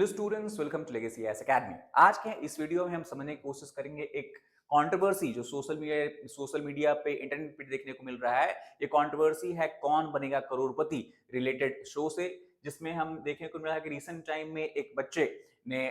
Hello students, welcome to Legacy S Academy. आज के इस वीडियो में हम समझने की कोशिश करेंगे एक कंट्रोवर्सी जो सोशल मीडिया पे इंटरनेट पे देखने को मिल रहा है। ये कंट्रोवर्सी है कौन बनेगा करोड़पति रिलेटेड शो से, जिसमें हम देखने को मिला है कि रिसेंट टाइम में एक बच्चे ने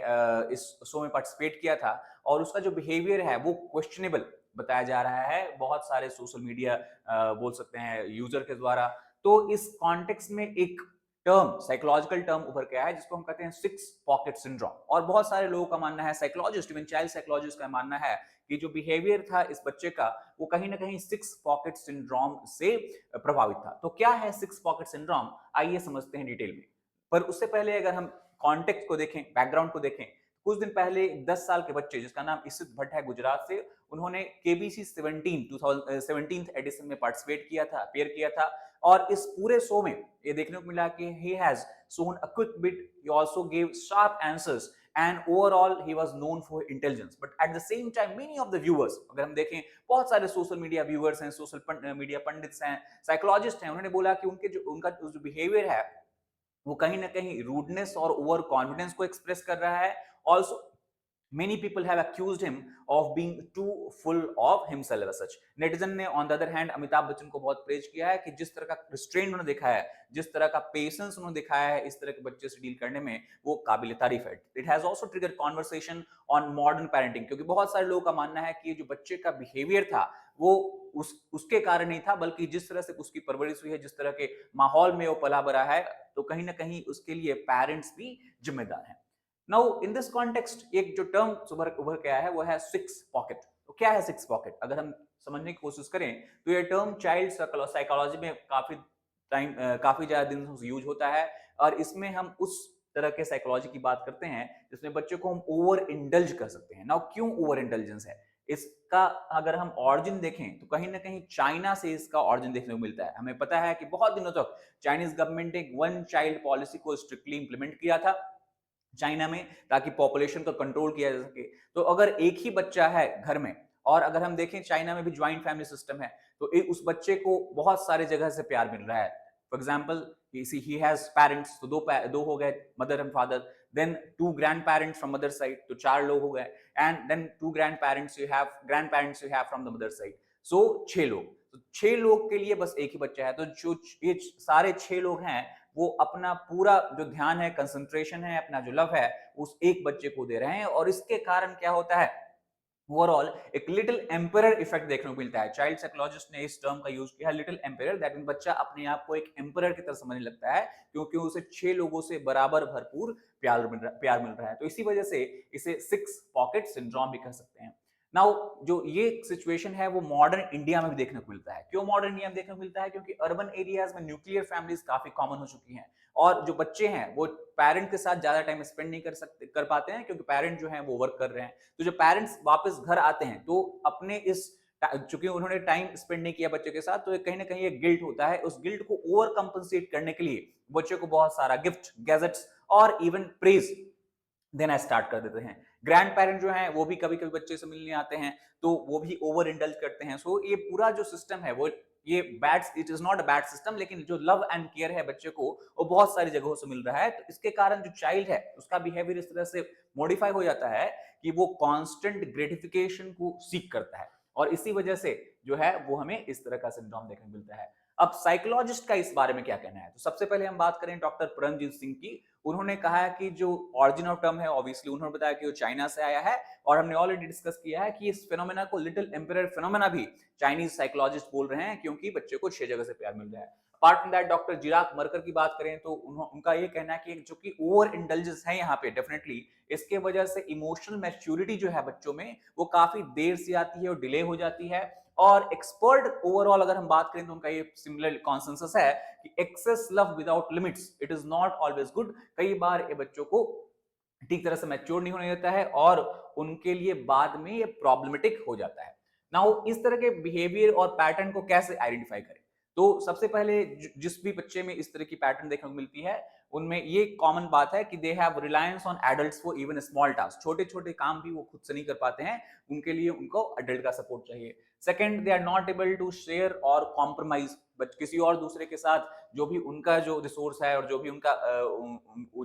इस शो में पार्टिसिपेट किया था और उसका जो बिहेवियर है वो क्वेश्चनेबल बताया जा रहा है बहुत सारे सोशल मीडिया बोल सकते हैं यूजर के द्वारा। तो इस कॉन्टेक्स्ट में एक साइकोलॉजिकल टर्म उभर के आया है जिसको हम कहते हैं सिक्स पॉकेट सिंड्रोम। और बहुत सारे लोगों का मानना है, साइकोलॉजिस्ट, इवन चाइल्ड साइकोलॉजिस्ट का मानना है कि जो बिहेवियर था इस बच्चे का वो कहीं ना कहीं सिक्स पॉकेट सिंड्रोम से प्रभावित था। तो क्या है सिक्स पॉकेट सिंड्रोम, आइए समझते हैं डिटेल में। पर उससे पहले अगर हम कॉन्टेक्स्ट को देखें, बैकग्राउंड को देखें, कुछ दिन पहले 10 साल के बच्चे जिसका नाम इसित भट्ट है गुजरात से, उन्होंने केबीसी 17 एडिशन में पार्टिसिपेट किया था, अपियर किया था। और इस पूरे शो में ये देखने को मिला कि he has shown a quick bit, he also gave sharp answers and overall he was known for intelligence, but at the same time many of the viewers, अगर हम देखें बहुत सारे सोशल मीडिया व्यूअर्स हैं, सोशल मीडिया पंडित्स हैं, psychologist हैं, उन्होंने बोला कि उनका जो बिहेवियर है वो कहीं ना कहीं रूडनेस और ओवर कॉन्फिडेंस को एक्सप्रेस कर रहा है। Also many people have accused him of being too full of himself as such। Netizen ने on the other hand Amitabh Bachchan को बहुत प्रेज किया है कि जिस तरह का रिस्ट्रेंट उन्होंने दिखाया है, जिस तरह का पेशेंस उन्होंने दिखाया है इस तरह के बच्चे से डील करने में, वो काबिल तारीफ है। It has also trigger conversation on modern parenting, क्योंकि बहुत सारे लोगों का मानना है कि ये जो बच्चे का बिहेवियर था वो उसके कारण नहीं था, बल्कि जिस तरह से उसकी परवरिश हुई है, जिस तरह के माहौल में वो पला बड़ा है, तो कहीं ना कहीं उसके लिए पेरेंट्स भी जिम्मेदार हैं। नाउ इन दिस कॉन्टेक्स्ट एक जो टर्म उभर के आया है वो है सिक्स पॉकेट। तो क्या है सिक्स पॉकेट, अगर हम समझने की कोशिश करें तो ये टर्म चाइल्ड साइकोलॉजी में काफी ज्यादा दिन से यूज होता है। और इसमें हम उस तरह के साइकोलॉजी की बात करते हैं जिसमें बच्चे को हम ओवर इंडल्ज कर सकते हैं। नाउ क्यों ओवर इंटेलिजेंस है इसका, अगर हम ऑरिजिन देखें तो कहीं ना कहीं चाइना से इसका ऑरिजिन देखने को मिलता है। हमें पता है कि बहुत दिनों तक चाइनीज गवर्नमेंट ने वन चाइल्ड पॉलिसी को स्ट्रिक्टली इंप्लीमेंट किया था चाइना में, ताकि पॉपुलेशन को कंट्रोल किया जा सके। तो अगर एक ही बच्चा है घर में, और अगर हम देखें चाइना में भी ज्वाइंट फैमिली सिस्टम है, तो उस बच्चे को बहुत सारे जगह से प्यार मिल रहा है। For example he has parents, तो दो हो गए, mother and father, then two grand parents from mother side, तो चार लोग हो गए, and then two grand parents you have from the mother side, so 6 लोग। तो 6 लोग के लिए बस एक ही बच्चा है। तो जो ये सारे 6 लोग हैं वो अपना पूरा जो ध्यान है, कंसंट्रेशन है, अपना जो लव है उस एक बच्चे को दे रहे हैं। और इसके कारण क्या होता है, ओवरऑल एक लिटिल एम्परर इफेक्ट देखने को मिलता है। चाइल्ड साइकोलॉजिस्ट ने इस टर्म का यूज किया है, लिटिल एम्परर, दैट मीन बच्चा अपने आप को एक एम्परर की तरह समझने लगता है, क्योंकि उसे 6 लोगों से बराबर भरपूर प्यार मिल रहा है। तो इसी वजह से इसे सिक्स पॉकेट सिंड्रोम भी कह सकते हैं। नाउ जो ये सिचुएशन है वो मॉडर्न इंडिया में भी देखने को मिलता है। क्यों मॉडर्न इंडिया में देखने को मिलता है, क्योंकि अर्बन एरियाज में न्यूक्लियर फैमिलीज काफी कॉमन हो चुकी हैं, और जो बच्चे हैं वो पेरेंट के साथ ज्यादा टाइम स्पेंड नहीं कर पाते हैं, क्योंकि पेरेंट जो है वो वर्क कर रहे हैं। तो जब पेरेंट्स वापस घर आते हैं तो अपने चूंकि उन्होंने टाइम स्पेंड नहीं किया बच्चे के साथ, तो कहीं ना कहीं एक गिल्ट होता है। उस गिल्ट को ओवर कंपनसेट करने के लिए बच्चे को बहुत सारा गिफ्ट, गैजेट्स और इवन प्रेज देना स्टार्ट कर देते हैं। ग्रैंड पेरेंट जो हैं वो भी कभी कभी बच्चे से मिलने आते हैं, तो वो भी ओवर इंडल्ज करते हैं। सो ये पूरा जो सिस्टम है वो ये bad, it is not a bad system, लेकिन जो लव एंड केयर है बच्चे को वो बहुत सारी जगहों से मिल रहा है। तो इसके कारण जो चाइल्ड है उसका बिहेवियर इस तरह से मॉडिफाई हो जाता है कि वो कांस्टेंट ग्रेटिफिकेशन को सीख करता है, और इसी वजह से जो है वो हमें इस तरह का सिंड्रोम देखने को मिलता है। अब साइकोलॉजिस्ट का इस बारे में क्या कहना है, तो सबसे पहले हम बात करें डॉक्टर परमजीत सिंह की। उन्होंने कहा है कि जो ऑरिजिन ऑफ टर्म है, ऑब्वियसली उन्होंने बताया कि वो चाइना से आया है, और हमने ऑलरेडी डिस्कस किया है कि इस फिनोमेना को लिटिल एम्परर फिनोमेना भी चाइनीज साइकोलॉजिस्ट बोल रहे हैं, क्योंकि बच्चे को 6 जगह से प्यार मिल रहा है। अपार्ट फ्रॉम दैट डॉक्टर जिराक मरकर की बात करें तो उनका ये कहना है कि जो कि ओवर इंडल्जेंस है यहाँ पे डेफिनेटली, इसके वजह से इमोशनल मैच्योरिटी जो है बच्चों में वो काफी देर से आती है और डिले हो जाती है। और एक्सपर्ट ओवरऑल अगर हम बात करें तो उनका ये सिमिलर कॉन्सेंसस है कि excess love without limits it is not always good. कई बार ये बच्चों को ठीक तरह से मैच्योर नहीं होने देता है, और उनके लिए बाद में ये प्रॉब्लमेटिक हो जाता है। नाउ इस तरह के बिहेवियर और पैटर्न को कैसे आइडेंटिफाई करें, तो सबसे पहले जिस भी बच्चे में इस तरह की पैटर्न देखने को मिलती है, उनमें ये कॉमन बात है कि they have reliance on adults for even small task. छोटे-छोटे काम भी वो खुद से नहीं कर पाते हैं, उनके लिए उनको एडल्ट का सपोर्ट चाहिए। Second, they are not able to share और कॉम्प्रोमाइज, बट किसी और दूसरे के साथ जो भी उनका जो रिसोर्स है और जो भी उनका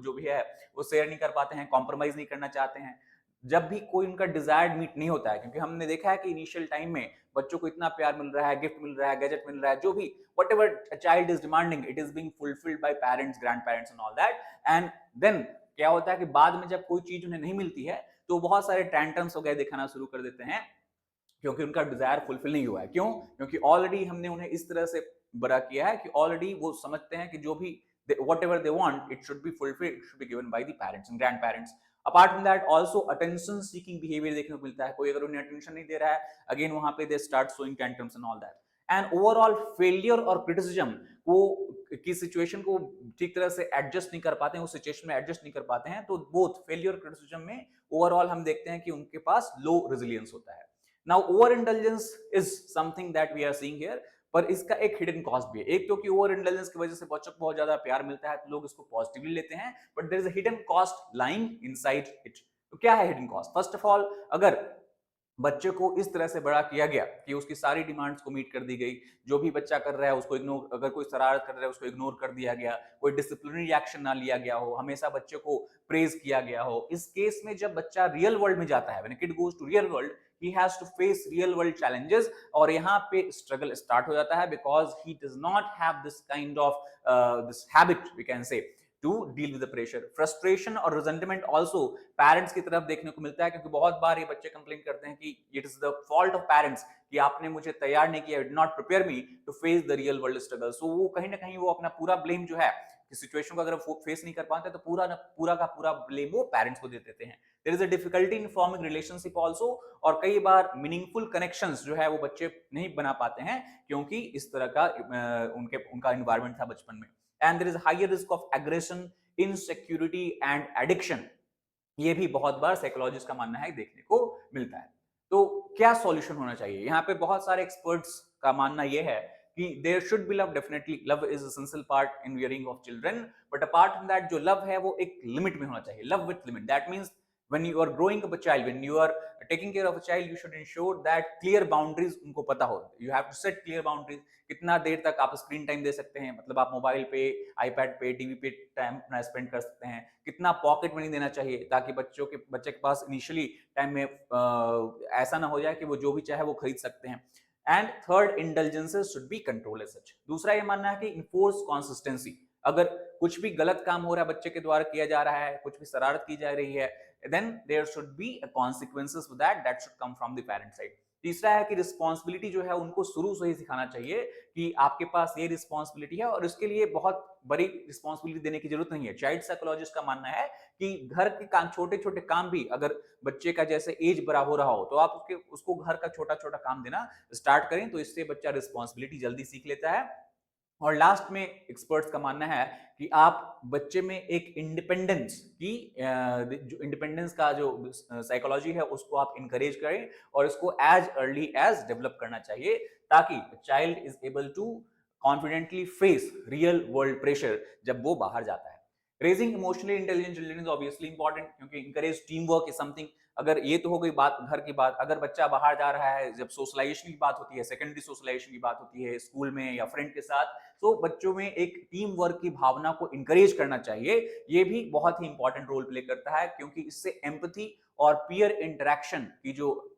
जो भी है वो शेयर नहीं कर पाते हैं, कॉम्प्रोमाइज नहीं करना चाहते हैं। जब भी कोई उनका डिजायर्ड मीट नहीं होता है, क्योंकि हमने देखा है कि इनिशियल टाइम में बच्चों को इतना प्यार मिल रहा है, गिफ्ट मिल रहा है, गैजेट मिल रहा है, जो भी whatever a child is demanding, it is being fulfilled by parents, grandparents and all that, and then क्या होता है कि बाद में जब कोई चीज उन्हें नहीं मिलती है तो बहुत सारे टैंट्रम्स वगैरह दिखाना शुरू कर देते हैं, क्योंकि उनका डिजायर फुलफिल नहीं हुआ है। क्यों? क्योंकि ऑलरेडी हमने उन्हें इस तरह से बड़ा किया है कि ऑलरेडी वो समझते हैं कि जो भी whatever they want, it should be fulfilled, it should be given by the parents and grandparents. Apart from that also attention seeking behaviour देखने को मिलता है। कोई अगर उन्हें अटेंशन नहीं दे रहा है, अगेन वहां पे they start showing tantrums and all that. And overall failure और क्रिटिसिज्म को की सिचुएशन को ठीक तरह से एडजस्ट नहीं कर पाते हैं, उस सिचुएशन में एडजस्ट नहीं कर पाते हैं, तो बोथ फेलियर और क्रिटिसिज्म में ओवरऑल हम देखते हैं कि उनके पास लो रेजिलियंस होता है। Now over intelligence is something that we are seeing here, पर इसका एक हिडन कॉस्ट भी है। एक तो कि ओवर इंटेलिजेंस की वजह से बच्चों को बहुत ज्यादा प्यार मिलता है तो लोग इसको पॉजिटिवली लेते हैं, but there is a hidden cost lying inside it. तो क्या है hidden cost? First of all, अगर बच्चे को इस तरह से बड़ा किया गया कि उसकी सारी डिमांड्स को मीट कर दी गई, जो भी बच्चा कर रहा है उसको इग्नोर, अगर कोई शरारत कर रहा है उसको इग्नोर कर दिया गया, कोई डिसिप्लिनरी एक्शन ना लिया गया हो, हमेशा बच्चे को प्रेज किया गया हो, इस केस में जब बच्चा रियल वर्ल्ड में जाता है, when kid goes to real world, he has to face real world challenges, और यहाँ पे स्ट्रगल स्टार्ट हो जाता है, because he does not have this kind of this habit we can say to deal with the pressure. Frustration और resentment also parents की तरफ देखने को मिलता है, क्योंकि बहुत बार ये बच्चे कंप्लेन करते हैं कि it is the fault of parents कि आपने मुझे तैयार नहीं किया, did not prepare me to face the real world struggle. So वो कहीं ना कहीं वो अपना पूरा ब्लेम जो है कि सिचुएशन को अगर फेस नहीं कर पाते तो पूरा का पूरा ब्लेम वो पेरेंट्स को दे देते हैं। There is a difficulty in forming relationship also, और कई बार मीनिंगफुल कनेक्शंस जो है वो बच्चे नहीं बना पाते हैं, क्योंकि इस तरह का उनका एनवायरनमेंट था बचपन में। And there is higher risk of aggression, insecurity and addiction. ये भी बहुत बार साइकोलॉजिस्ट का मानना है देखने को मिलता है। तो क्या सॉल्यूशन होना चाहिए? यहाँ पे बहुत सारे एक्सपर्ट्स का मानना ये है कि there should be love, definitely love is essential part in rearing of children, but apart from that जो लव है वो एक लिमिट में होना चाहिए, love with limit. That means when you are growing up a child, when you are taking care of a child, you should ensure that clear boundaries उनको पता हो। you have to set clear boundaries। कितना देर तक आप screen time दे सकते हैं, मतलब आप मोबाइल पे, आईपैड पे, टीवी पे टाइम अपना स्पेंड कर सकते हैं, कितना पॉकेट मनी देना चाहिए ताकि बच्चे के पास इनिशियली टाइम में ऐसा ना हो जाए कि वो जो भी चाहे वो खरीद सकते हैं। And third, intelligences should be control as such. दूसरा ये मानना है कि इन्फोर्स कंसिस्टेंसी। अगर कुछ भी गलत काम हो रहा है, बच्चे के द्वारा किया जा रहा है, कुछ भी शरारत की जा रही है, then there should be a consequences for that should come from the parent side। तीसरा है कि रिस्पॉन्सिबिलिटी जो है उनको शुरू से ही सिखाना चाहिए कि आपके पास ये रिस्पॉन्सिबिलिटी है, और इसके लिए बहुत बड़ी रिस्पॉन्सिबिलिटी देने की जरूरत नहीं है। चाइल्ड साइकोलॉजिस्ट का मानना है कि घर के काम, छोटे छोटे काम भी अगर बच्चे का जैसे एज बड़ा हो रहा हो तो आप उसको घर का छोटा छोटा काम देना स्टार्ट करें, तो इससे बच्चा रिस्पॉन्सिबिलिटी जल्दी सीख लेता है। और लास्ट में एक्सपर्ट्स का मानना है कि आप बच्चे में एक इंडिपेंडेंस की जो इंडिपेंडेंस का जो साइकोलॉजी है उसको आप इंकरेज करें, और इसको एज अर्ली एज डेवलप करना चाहिए, ताकि child is able to confidently face real world pressure जब वो बाहर जाता है। Raising emotionally intelligent children is obviously important, क्योंकि encourage team work is something. अगर ये तो हो गई बात घर की बात, अगर बच्चा बाहर जा रहा है, जब सोशलाइजेशन की बात होती है, सेकेंडरी सोशलाइजेशन की बात होती है स्कूल में या फ्रेंड के साथ, तो बच्चों में एक टीम वर्क की भावना को इंकरेज करना चाहिए। ये भी बहुत ही इंपॉर्टेंट रोल प्ले करता है, क्योंकि इससे एम्पैथी और पीयर इंटरेक्शन की जो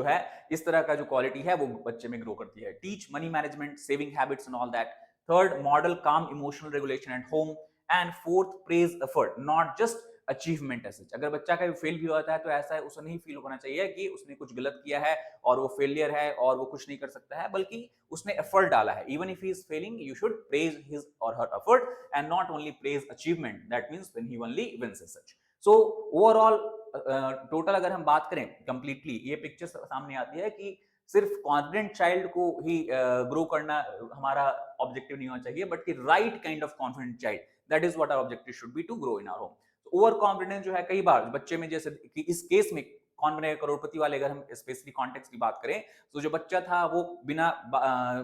है इस तरह का जो क्वालिटी है वो बच्चे में ग्रो करती है। Teach money management, saving habits and all that. Third, model calm emotional regulation at home. And fourth, praise effort not just achievement as such. अगर बच्चा कहीं फेल भी होता है तो ऐसा है उसे नहीं फील होना चाहिए कि उसने कुछ गलत किया है और वो फेलियर है और वो कुछ नहीं कर सकता है, बल्कि उसने एफर्ट डाला है। Even if he is failing, you should praise his और her effort and not only praise achievement, that means when he only wins as such. So overall total अगर हम बात करें कंप्लीटली, ये पिक्चर सामने आती है कि सिर्फ कॉन्फिडेंट चाइल्ड को ही ग्रो करना हमारा ऑब्जेक्टिव नहीं होना चाहिए, बट कि right kind of confident child, that is what our objective should be to grow in our home. Over confidence जो है कई बार बच्चे में, जैसे कि इस केस में कौन बनेगा करोड़पति वाले अगर हम स्पेसिफिक कॉन्टेक्स्ट की बात करें, तो जो बच्चा था वो बिना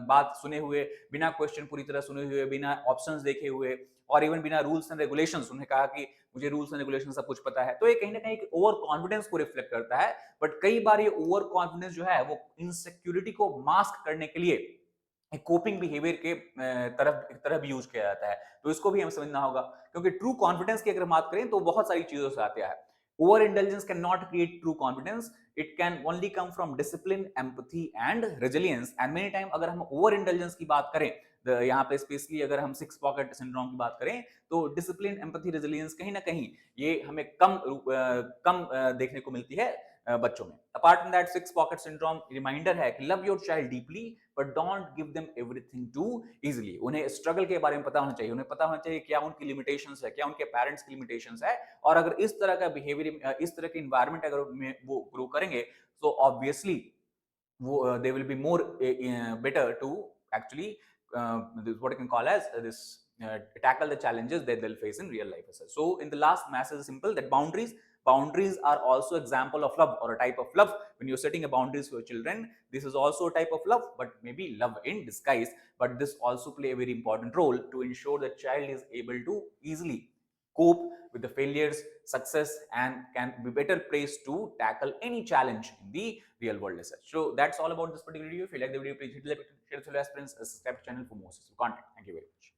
बात सुने हुए, बिना क्वेश्चन पूरी तरह सुने हुए, बिना ऑप्शंस देखे हुए और इवन बिना रूल्स एंड रेगुलेशंस, उन्हें कहा कि मुझे रूल्स एंड रेगुलेशन सब कुछ पता है, तो ये कहीं ना कहीं ओवर कॉन्फिडेंस को रिफ्लेक्ट करता है। बट कई बार ये ओवर कॉन्फिडेंस जो है वो इनसिक्योरिटी को मास्क करने के लिए कोपिंग बिहेवियर के तरफ भी यूज किया जाता है, तो इसको भी हमें समझना होगा। क्योंकि ट्रू कॉन्फिडेंस की अगर बात करें तो बहुत सारी चीजों से आता है। Over intelligence can not create true confidence, it can only come from discipline, empathy and resilience. And many time अगर हम ओवर इंटेलिजेंस की बात करें, यहाँ पे स्पेशली अगर हम सिक्स पॉकेट सिंड्रोम की बात करें, तो डिसिप्लिन, एम्पैथी, रेजिलियंस कहीं ना कहीं ये हमें कम देखने को मिलती है बच्चों में। Apart from that, six pocket syndrome reminder है कि love your child deeply but don't give them everything too easily. उन्हें स्ट्रगल के बारे में पता होना चाहिए, उन्हें पता होना चाहिए क्या उनकी लिमिटेशंस है, क्या उनके पेरेंट्स की लिमिटेशंस है। और अगर इस तरह का बिहेवियर, इस तरह के इन्वायरमेंट अगर वो ग्रो करेंगे, तो ऑब्वियसली वो they will be more better to actually this what you can call as this tackle the challenges that they'll face in real life as well. So in the last message is simple, that boundaries are also example of love or a type of love. When you're setting a boundaries for your children, this is also a type of love, but maybe love in disguise. But this also play a very important role to ensure that child is able to easily cope with the failures, success, and can be better placed to tackle any challenge in the real world research. So that's all about this particular video. If you like the video, please hit the like button, share it with your friends, subscribe to the channel for more content. Thank you very much.